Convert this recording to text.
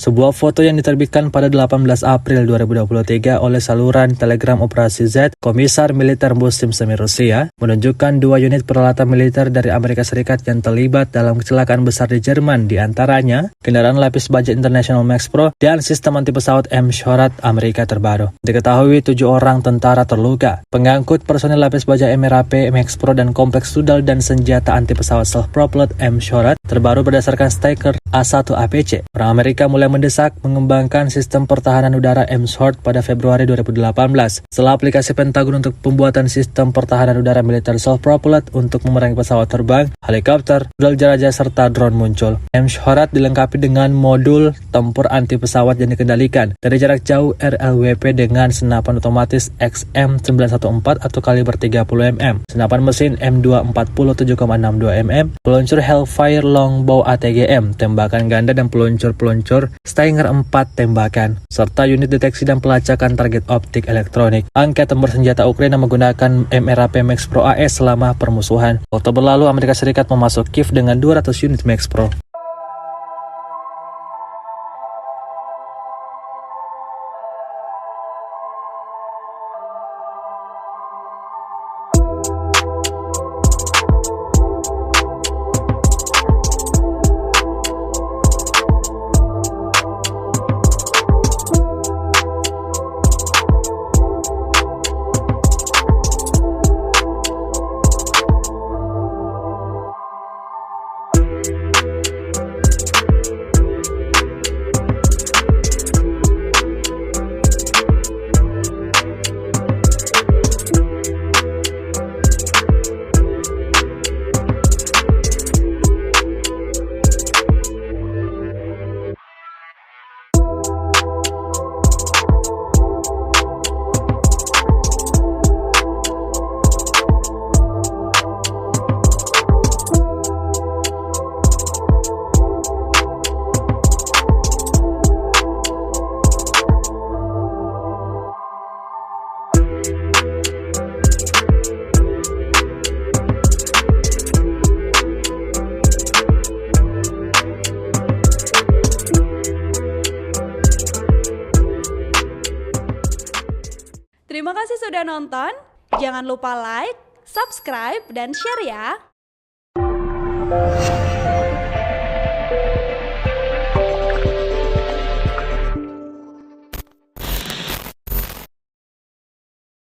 Sebuah foto yang diterbitkan pada 18 April 2023 oleh saluran Telegram Operasi Z, Komisar Militer Musim Semi Rusia, menunjukkan 2 unit peralatan militer dari Amerika Serikat yang terlibat dalam kecelakaan besar di Jerman, di antaranya kendaraan lapis baja International Max Pro dan sistem anti pesawat M-Shorat Amerika terbaru. Diketahui 7 orang tentara terluka. Pengangkut personil lapis baja MRAP, Max Pro dan kompleks rudal dan senjata anti pesawat self-propelled M-Shorat terbaru berdasarkan Stryker A1 APC. Perang Amerika mulai mendesak mengembangkan sistem pertahanan udara M-Shorat pada Februari 2018 setelah aplikasi Pentagon untuk pembuatan sistem pertahanan udara militer self-propelled untuk memerangi pesawat terbang, helikopter, rudal jelajah serta drone muncul. M-Shorat dilengkapi dengan modul tempur anti pesawat yang dikendalikan dari jarak jauh RLWP dengan senapan otomatis XM914 atau kaliber 30 mm, senapan mesin M240 7,62 mm, peluncur Hellfire Longbow ATGM, tembakan ganda dan peluncur Stinger 4 tembakan, serta unit deteksi dan pelacakan target optik elektronik. Angkatan bersenjata Ukraina menggunakan MRAP Max Pro AS selama permusuhan. Oktober lalu Amerika Serikat memasuk Kiev dengan 200 unit Max Pro. Terima kasih sudah nonton. Jangan lupa like, subscribe, dan share ya.